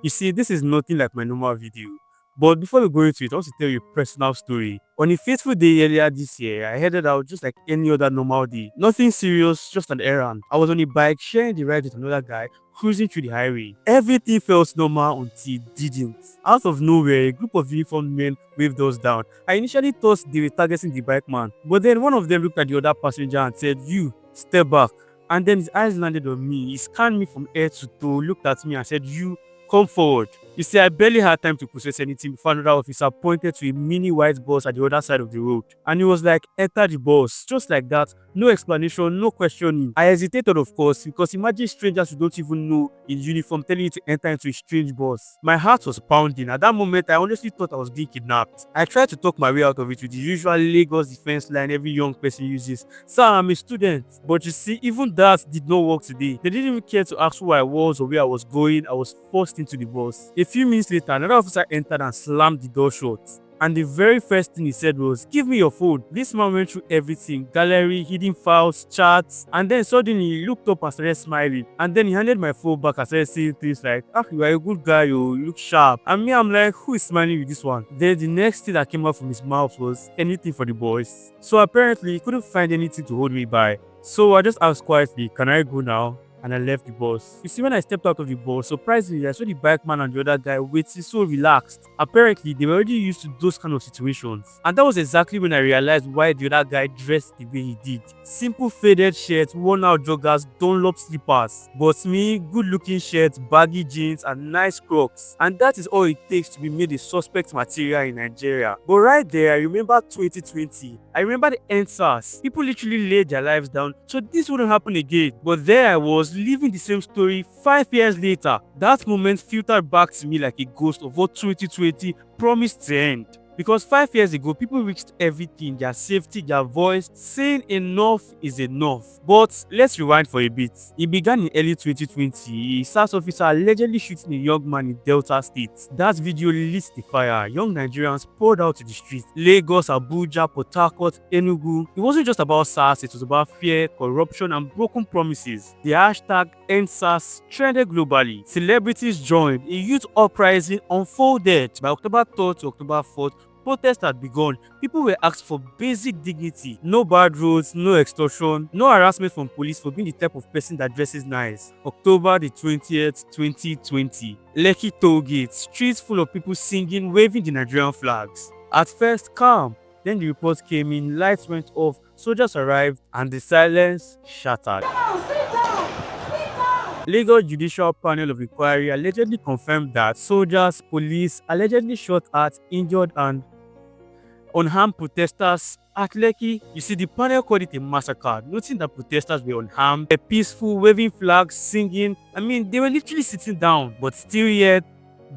You see, this is nothing like my normal video. But before we go into it, I want to tell you a personal story. On a fateful day earlier this year, I headed out just like any other normal day. Nothing serious, just an errand. I was on a bike sharing the ride with another guy cruising through the highway. Everything felt normal until it didn't. Out of nowhere, a group of uniformed men waved us down. I initially thought they were targeting the bike man, but then one of them looked at the other passenger and said, "You, step back." And then his eyes landed on me. He scanned me from head to toe, looked at me and said, "You, come forward." You see, I barely had time to process anything before another officer pointed to a mini white bus at the other side of the road. And he was like, "Enter the bus." Just like that. No explanation, no questioning. I hesitated, of course, because imagine strangers you don't even know in uniform telling you to enter into a strange bus. My heart was pounding. At that moment, I honestly thought I was being kidnapped. I tried to talk my way out of it with the usual Lagos defense line every young person uses. "Sir, I'm a student." But you see, even that did not work today. They didn't even care to ask who I was or where I was going. I was forced into the bus. A few minutes later, another officer entered and slammed the door shut. And the very first thing he said was, "Give me your phone." This man went through everything: gallery, hidden files, chats, and then suddenly he looked up and started smiling. And then he handed my phone back and started saying things like, "Ah, you are a good guy, you look sharp." And me, I'm like, who is smiling with this one? Then the next thing that came out from his mouth was, "Anything for the boys." So apparently he couldn't find anything to hold me by. So I just asked quietly, "Can I go now?" And I left the bus. You see, when I stepped out of the bus, surprisingly, I saw the bike man and the other guy waiting so relaxed. Apparently, they were already used to those kind of situations. And that was exactly when I realized why the other guy dressed the way he did. Simple faded shirt, worn out joggers, Dunlop slippers. But me, good looking shirt, baggy jeans, and nice Crocs. And that is all it takes to be made a suspect material in Nigeria. But right there, I remember 2020. I remember the EndSARS. People literally laid their lives down so this wouldn't happen again. But there I was, living the same story 5 years later. That moment filtered back to me like a ghost of what 2020 promised to end. Because 5 years ago, people risked everything, their safety, their voice, saying enough is enough. But let's rewind for a bit. It began in early 2020. A SARS officer allegedly shooting a young man in Delta State. That video lit the fire. Young Nigerians poured out to the streets. Lagos, Abuja, Port Harcourt, Enugu. It wasn't just about SARS, it was about fear, corruption, and broken promises. The hashtag EndSARS trended globally. Celebrities joined. A youth uprising unfolded. By October 3rd to October 4th, protest had begun. People were asked for basic dignity. No bad roads, no extortion, no harassment from police for being the type of person that dresses nice. October the 20th, 2020. Lekki Toll Gate. Streets full of people singing, waving the Nigerian flags. At first, calm. Then the reports came in, lights went off, soldiers arrived, and the silence shattered. Lagos Judicial Panel of Inquiry allegedly confirmed that soldiers, police allegedly shot at, injured, and unarmed protesters at Lekki. You see, the panel called it a massacre, noting that protesters were unarmed, peaceful, waving flags, singing. I mean, they were literally sitting down, but still yet,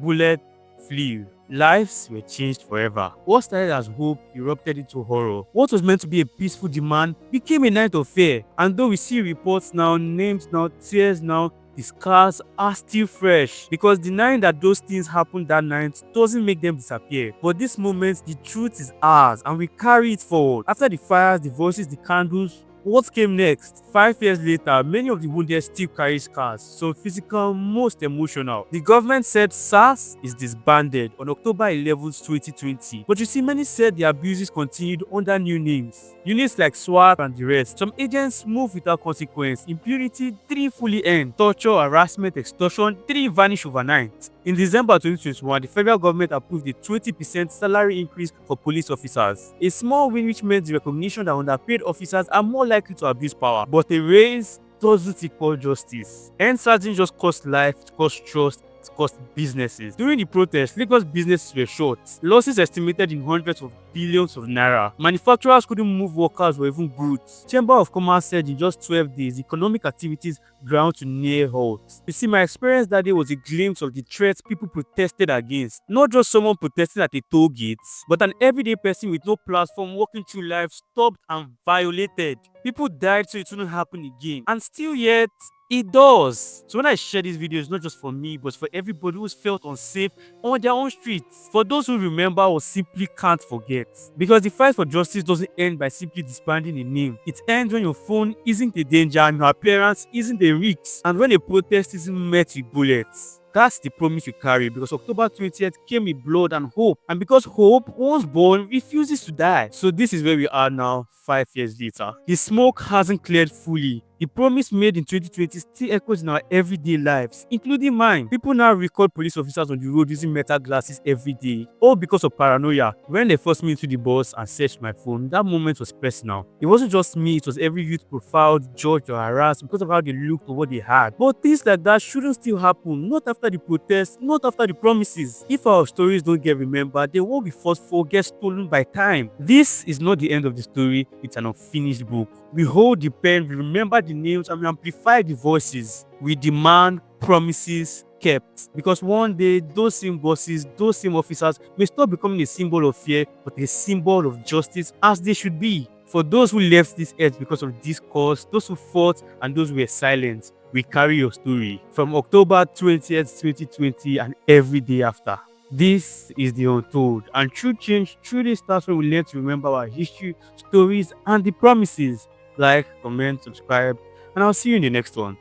bullet flew. Lives were changed forever. What started as hope erupted into horror. What was meant to be a peaceful demand became a night of fear. And though we see reports now, names now, tears now, the scars are still fresh, because denying that those things happened that night doesn't make them disappear. But this moment, the truth is ours and we carry it forward. After the fires, the voices, the candles, what came next? 5 years later, many of the wounded still carry scars, some physical, most emotional. The government said SARS is disbanded on October 11th, 2020. But you see, many said the abuses continued under new names. Units like SWAT and the rest. Some agents moved without consequence. Impunity, 3 fully end. Torture, harassment, extortion, 3 vanish overnight. In December 2021, the federal government approved a 20% salary increase for police officers. A small win which meant the recognition that underpaid officers are more likely to abuse power. But a raise doesn't equal justice. EndSARS didn't just cost life, it cost trust, it cost businesses. During the protest, Lagos businesses were short. Losses estimated in hundreds of billions of naira. Manufacturers couldn't move workers or even goods. Chamber of Commerce said in just 12 days, economic activities ground to near halt. You see, my experience that day was a glimpse of the threats people protested against. Not just someone protesting at a toll gate, but an everyday person with no platform walking through life stopped and violated. People died so it wouldn't happen again. And still yet, it does. So when I share these videos, not just for me, but for everybody who's felt unsafe on their own streets. For those who remember or simply can't forget. Because the fight for justice doesn't end by simply disbanding a name. It ends when your phone isn't a danger and your appearance isn't a risk. And when a protest isn't met with bullets. That's the promise we carry, because October 20th came with blood and hope. And because hope, once born, refuses to die. So this is where we are now, 5 years later. The smoke hasn't cleared fully. The promise made in 2020 still echoes in our everyday lives, including mine. People now record police officers on the road using metal glasses every day, all because of paranoia. When they forced me into the bus and searched my phone, that moment was personal. It wasn't just me, it was every youth profiled, judged, or harassed because of how they looked or what they had. But things like that shouldn't still happen, not after the protests, not after the promises. If our stories don't get remembered, then what we fought for gets stolen by time. This is not the end of the story, it's an unfinished book. We hold the pen, we remember the names, and we amplify the voices. We demand promises kept. Because one day, those same bosses, those same officers may stop becoming a symbol of fear, but a symbol of justice, as they should be. For those who left this earth because of this cause, those who fought, and those who were silent, we carry your story from October 20th, 2020 and every day after. This is the Untold, and true change truly starts when we learn to remember our history, stories, and the promises. Like, comment, subscribe, and I'll see you in the next one.